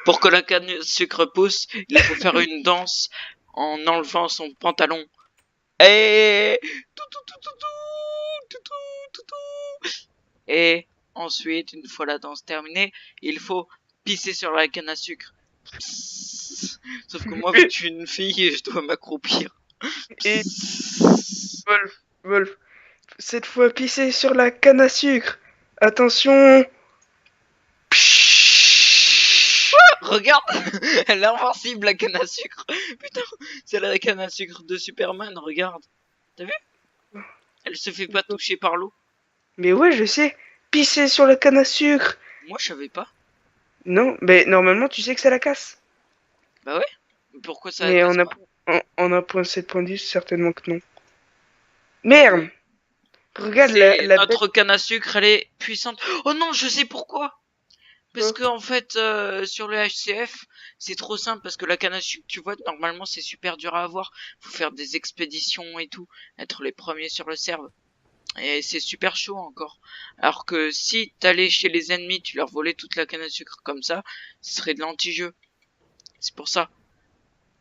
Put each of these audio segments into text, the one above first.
Pour que la canne à sucre pousse, il faut faire une danse en enlevant son pantalon. Et tout, tout, tout, tout, tout, tout, tout, tout. Et ensuite, une fois la danse terminée, il faut pisser sur la canne à sucre. Psst. Sauf que moi, vu que je suis une fille, je dois m'accroupir. Et Wolf, cette fois pisser sur la canne à sucre. Attention. Regarde, elle est invincible la canne à sucre. Putain, c'est la canne à sucre de Superman, regarde. T'as vu? Elle se fait pas toucher par l'eau. Mais ouais, je sais. Pisser sur la canne à sucre. Moi, je savais pas. Non, mais normalement, tu sais que ça la casse. Bah ouais. Pourquoi ça la Mais casse pas? en 1.7.10, certainement que non. Oui. Merde. Regarde C'est la bête. notre canne à sucre, elle est puissante. Oh non, je sais pourquoi. Parce Quoi. que en fait, sur le HCF, c'est trop simple parce que la canne à sucre, tu vois, normalement, c'est super dur à avoir. Faut faire des expéditions et tout, être les premiers sur le serve. Et c'est super chaud encore. Alors que si t'allais chez les ennemis, tu leur volais toute la canne à sucre comme ça, ce serait de l'anti-jeu. C'est pour ça.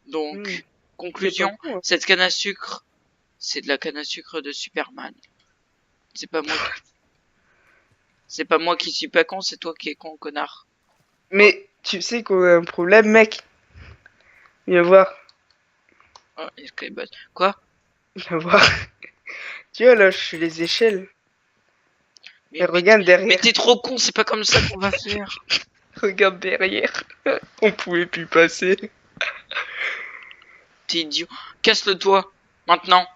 Hmm, Donc, t'es pas conclusion, con, hein. cette canne à sucre, c'est de la canne à sucre de Superman. C'est pas moi qui, c'est pas moi qui suis pas con, c'est toi qui es con, connard. Mais tu sais qu'on a un problème, mec. Viens voir. Oh, quoi? Viens voir. Tu vois, là, je suis les échelles. Mais, Et mais, regarde mais derrière. t'es trop con, c'est pas comme ça qu'on va faire. Regarde derrière. On pouvait plus passer. T'es idiot. Casse-le toi, maintenant.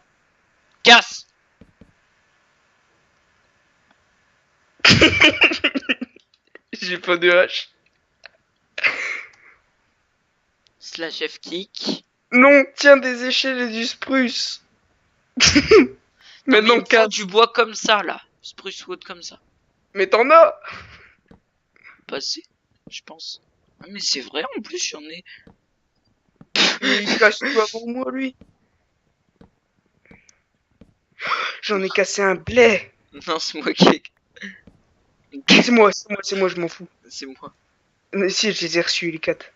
Casse! J'ai pas de hache. Slash F-kick. Non, tiens des échelles et du spruce. Non mais il Maintenant, me faut casse. du bois comme ça, là. Spruce wood comme ça. Mais t'en as. Pas assez, je pense. Ah, mais c'est vrai, en plus, j'en ai. Mais il casse tout avant moi, lui. J'en ai cassé un blé. Non, c'est moi qui. C'est moi, je m'en fous. C'est moi. Mais si, je les ai reçus, les 4.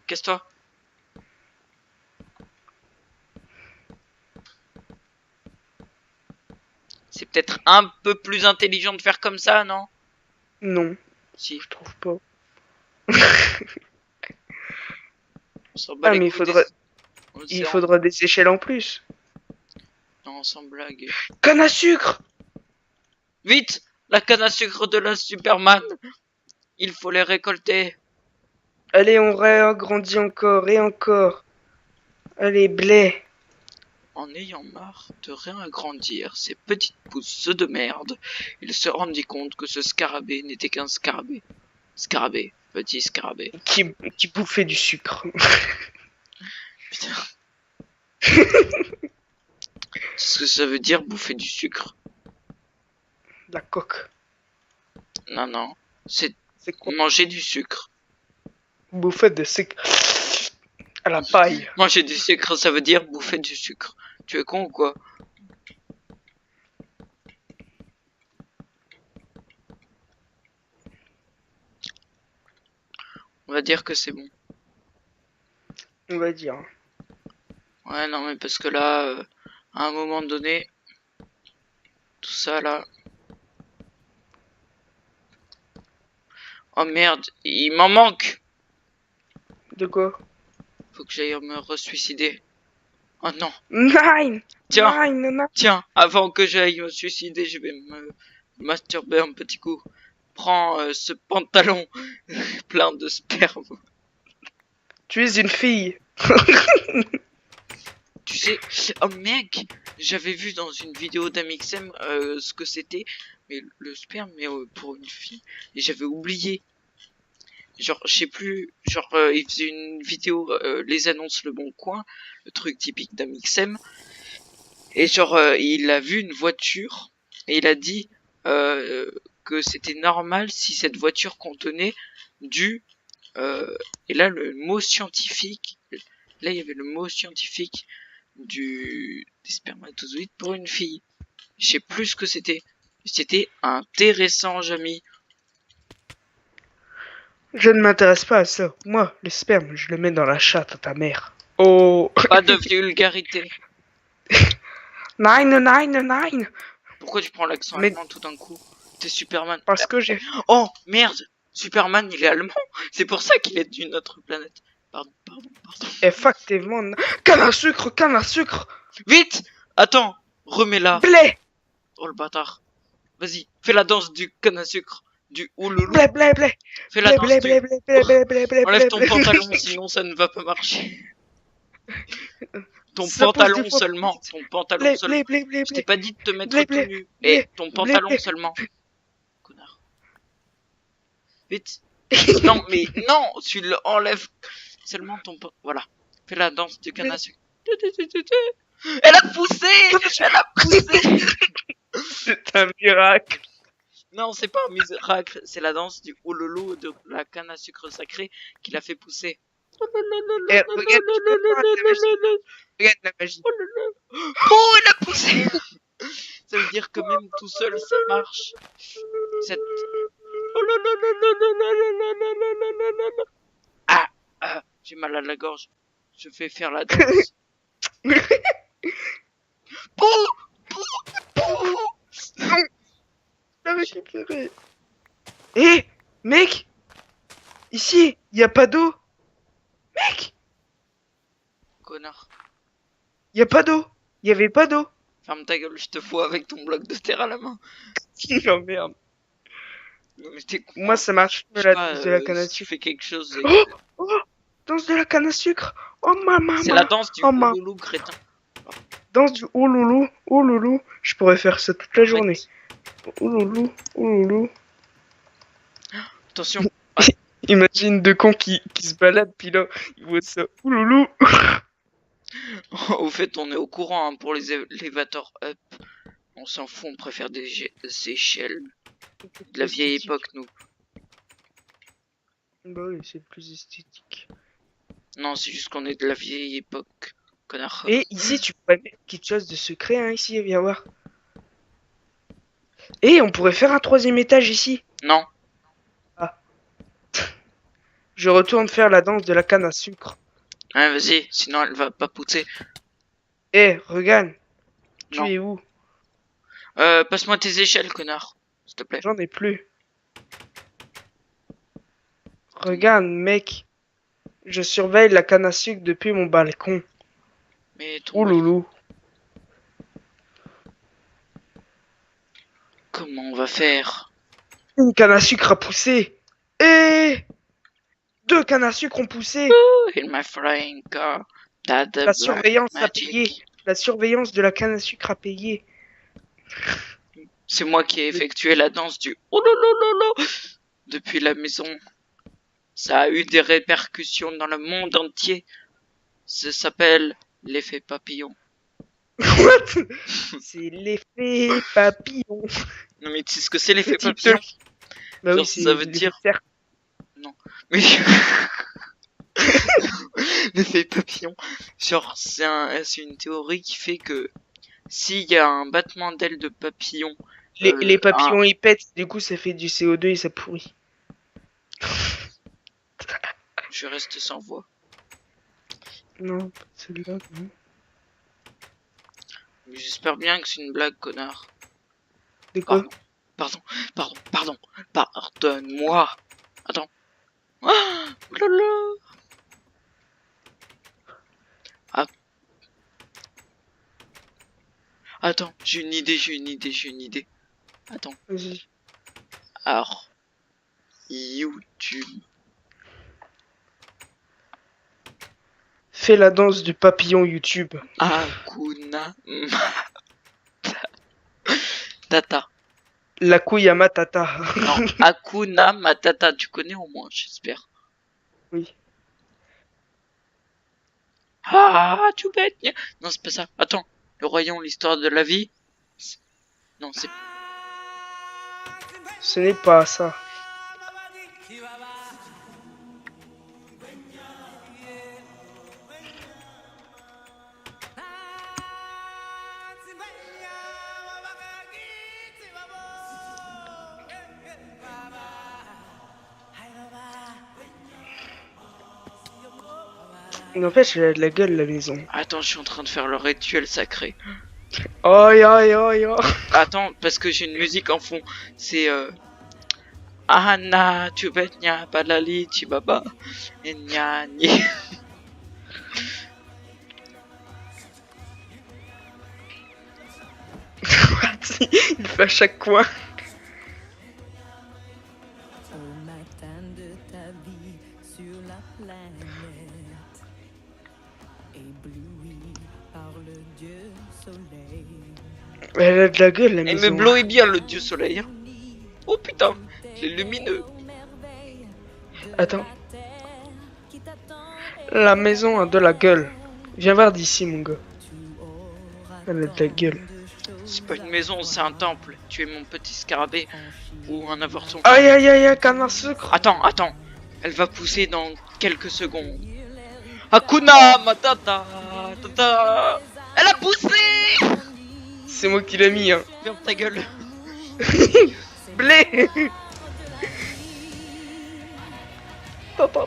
Casse-toi. C'est peut-être un peu plus intelligent de faire comme ça, non? Non, Si, je trouve pas. on s'en bat Ah, les mais couilles des. il faudra des échelles en plus. Non, sans blague. Canne à sucre. Vite! La canne à sucre de la Superman! Il faut les récolter. Allez, on réagrandit encore et encore. Allez, blé. En ayant marre de réagrandir ses petites pousses de merde, il se rendit compte que ce scarabée n'était qu'un scarabée. Scarabée, petit scarabée. Qui bouffait du sucre. Putain, c'est ce que ça veut dire bouffer du sucre? La coque. Non, non, c'est C'est quoi? manger du sucre. Bouffette de sucre. À la paille. Manger du sucre, ça veut dire bouffer du sucre. Tu es con ou quoi? On va dire que c'est bon. On va dire. Ouais, non, mais parce que là, à un moment donné, tout ça là. Oh merde, il m'en manque! De quoi? Faut que j'aille me re-suicider. Oh non, Nine. tiens, Nine, nana. tiens, avant que j'aille me suicider, je vais me masturber un petit coup. Prends ce pantalon plein de sperme. Tu es une fille. Tu sais, oh mec, j'avais vu dans une vidéo d'Amixem ce que c'était, mais le sperme, mais pour une fille, et j'avais oublié. Genre, je sais plus, genre, il faisait une vidéo, les annonces Le Bon Coin, le truc typique d'Amixem, et genre, il a vu une voiture, et il a dit que c'était normal si cette voiture contenait du, et là le mot scientifique, là il y avait le mot scientifique des spermatozoïdes pour une fille. Je sais plus ce que c'était. C'était intéressant, Jamy. Je ne m'intéresse pas à ça. Moi, le sperme, je le mets dans la chatte à ta mère. Oh. Pas de vulgarité. Nine, nine, nine. Pourquoi tu prends l'accent Mais allemand tout d'un coup? T'es Superman. parce que j'ai... Oh, merde. Superman, il est allemand. C'est pour ça qu'il est d'une autre planète. Pardon, pardon, pardon. Effectivement. Canne à sucre, canne à sucre. Vite! Attends, remets-la. Blé. Oh le bâtard. Vas-y, fais la danse du canne à sucre. Du ouloulou. Blé, blé, blé. Fais la Blé, danse blé, du... blé, blé, blé, blé, blé, blé, Enlève blé, ton blé. pantalon, sinon ça ne va pas marcher. Ton Ça pousse deux pantalon fois plus seulement. vite. Ton pantalon Blé, seulement. blé, blé, blé, Je t'ai blé. pas dit de te mettre Blé, tout blé, nu. Et blé, ton blé, pantalon blé. seulement. Connard. Vite. Non, mais non, tu l'enlèves seulement ton pantalon. Voilà. Fais la danse du canne à sucre. Elle a poussé! Elle a poussé! C'est un miracle. Non, c'est pas un miracle, c'est la danse du ouloulou de la canne à sucre sacrée qui l'a fait pousser. Eh, regarde, tu peux faire de la magie. Regarde la magie. Oh, elle a poussé! Ça veut dire que même tout seul, ça marche. Cette... Ah, ah, j'ai mal à la gorge. Je vais faire la danse. Pou, pou, pou. Non, la récupérer. Eh, mec, ici, y a pas d'eau. Mec, Connard. y a pas d'eau. Y avait pas d'eau. Ferme ta gueule, je te fous avec ton bloc de terre à la main. Oh merde. Non, mais t'es con, Moi, hein. ça marche Je de sais la pas, danse de la canne à si tu sucre. fais quelque chose. Oh, oh, danse de la canne à sucre. Oh maman. C'est la danse du Oh ma. ouloulou crétin. Danse du ouloulou, ouloulou. Je pourrais faire ça toute la journée. Arrête. Ouloulou, ouloulou. Attention. Imagine deux cons qui se baladent, puis là, ils voient ça. Ouloulou. Au fait, on est au courant hein, pour les élévateurs up. On s'en fout, on préfère des échelles. De la vieille époque, nous. Bah oui, c'est plus esthétique. Non, c'est juste qu'on est de la vieille époque, connard. Et ici, tu pourrais mettre quelque chose de secret, hein, ici, viens voir. Et on pourrait faire un troisième étage ici. Non. Je retourne faire la danse de la canne à sucre. Hein, vas-y, sinon elle va pas pousser. Eh, regarde. Tu Non. es où? Passe-moi tes échelles, connard. S'il te plaît. J'en ai plus. Regarde, mec. Je surveille la canne à sucre depuis mon balcon. Mais ton Ouloulou. Comment on va faire? Une canne à sucre a poussé. Eh, deux cannes à sucre ont poussé. In my flying car. That the La black surveillance a magic. payé. La surveillance de la canne à sucre a payé. C'est moi qui ai effectué la danse du ouloulou depuis la maison. Ça a eu des répercussions dans le monde entier. Ça s'appelle l'effet papillon. What? C'est l'effet papillon. Non mais tu sais ce que c'est l'effet Petit papillon? Bah Genre, oui, ça veut l'effet dire... cercle. Mais... l'effet papillon. Genre, c'est une théorie qui fait que s'il y a un battement d'ailes de papillon... Les papillons ils pètent, du coup ça fait du CO2 et ça pourrit. Je reste sans voix. Non, pas celui-là. Non. Mais j'espère bien que c'est une blague, connard. De quoi? Pardonne-moi. Attends. Ah, oulala. Ah. Attends, j'ai une idée. Attends. Vas-y. Alors, YouTube. Fais la danse du papillon YouTube. Hakuna Matata. La couille à matata. Non, Hakuna Matata. Tu connais au moins, j'espère. Oui. Ah, tu bête. Non, c'est pas ça. Attends. Le royaume, l'histoire de la vie. Non, c'est... Ce n'est pas ça. N'empêche, elle a de la gueule, la maison. Attends, je suis en train de faire le rituel sacré. Aïe, aïe, aïe, aïe. Attends, parce que j'ai une musique en fond. C'est Ahana, tu betnya, balali, chibaba, enya, ni. Il fait à chaque coin. Au matin de ta vie sur la planète, ébloui par le dieu soleil. Elle a de la gueule, la Elle me maison. blowait bien le dieu soleil. Hein. Oh putain, il est lumineux. Attends. La maison a de la gueule. Viens voir d'ici, mon gars. Elle a de la gueule. C'est pas une maison, c'est un temple. Tu es mon petit scarabée ou un avorton. Aïe, aïe, aïe, aïe, canne à sucre. Attends, attends. Elle va pousser dans quelques secondes. Hakuna Matata. Tata. Elle a poussé. C'est moi qui l'ai mis, hein. Ferme ta gueule. Blé. Papa,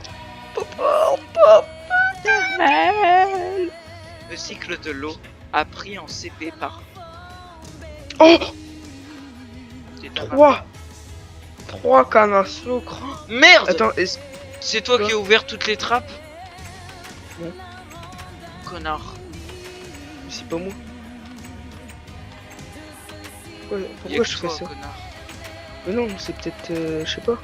papa, papa. Le cycle de l'eau appris en CP par Oh, des trappes. 3 cannes à sucre. Merde. Attends, est-ce... C'est toi Quoi qui as ouvert toutes les trappes. Non. Connard. C'est pas moi. Y a Pourquoi que je fais toi, ça? connard. Mais non, c'est peut-être... je sais pas.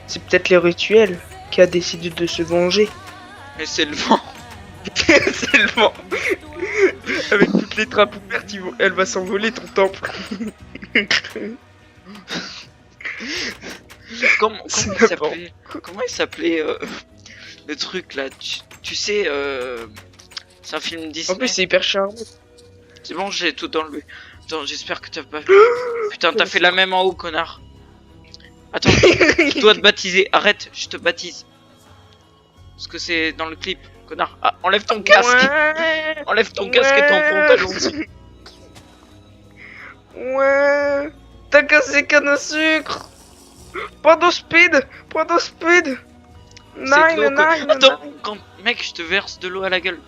C'est peut-être les rituels qui a décidé de se venger. Mais c'est le vent. C'est le vent. Avec toutes les trappes ouvertes, elle va s'envoler ton temple. Comment C'est il n'importe s'appelait Comment il s'appelait le truc là tu sais, c'est un film Disney. En plus, c'est hyper charmant. C'est bon, j'ai tout enlevé. Attends, j'espère que t'as pas... Putain, t'as fait la même en haut, connard. Attends, je dois te baptiser. Arrête, je te baptise. Parce que c'est dans le clip, connard. Ah, enlève ton casque. Ouais. Enlève ton casque et ton pantalon aussi. Ouais. T'as cassé canne à sucre. Point de speed. Point de speed. C'est de l'eau, quoi. Nine. Attends, quand... mec, je te verse de l'eau à la gueule.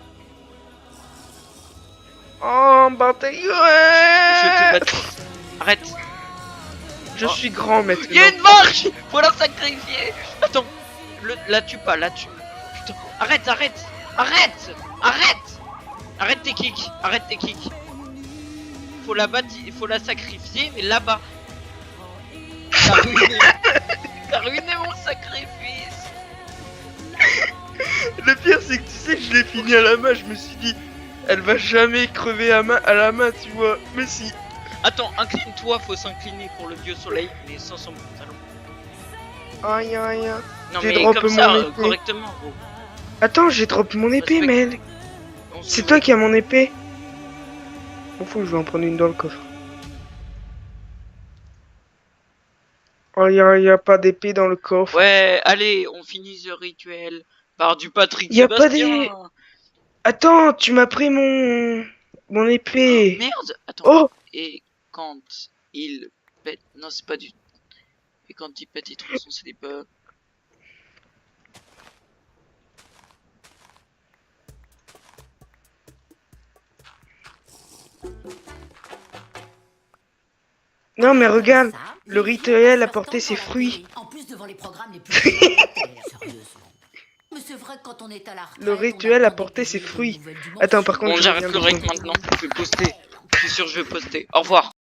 Oh, bataille. Je te Ouais. baptise. Arrête. Je suis grand maintenant. Il y a une vache. Faut la sacrifier. Attends, la tue pas, la tue. Putain, arrête, arrête, arrête, arrête. Arrête tes kicks, arrête tes kicks. Faut la bâtir, faut la sacrifier, mais là-bas. T'as ruiné. T'as ruiné mon sacrifice. Le pire, c'est que tu sais que je l'ai fini à la main. Je me suis dit, elle va jamais crever à la main, tu vois. Mais si. Attends, incline-toi, faut s'incliner pour le dieu soleil, mais sans son pantalon. Aïe, aïe, aïe. Non J'ai mais drop comme ça, mon épée. correctement, gros. Attends, j'ai drop mon épée, Respecte. Mel. On se C'est voit. toi qui as mon épée. M'en fous, je vais en prendre une dans le coffre. Oh, y a pas d'épée dans le coffre. Ouais, allez, on finit ce rituel par du Patrick Y a pas Sébastien. Attends, tu m'as pris mon épée. Merde, attends. Oh, Et quand il pète... Non, c'est pas du... Et quand il pète, il tronçons, c'est des bugs. non mais regarde, le rituel a porté ses fruits. En plus devant les programmes les plus sérieusement. Mais c'est vrai que quand on est à la retraite, Le rituel a porté ses fruits. Attends, par contre, Bon, je j'arrête reviens le rec dessus. maintenant. Je vais poster. Je suis sûr que je vais poster. Au revoir.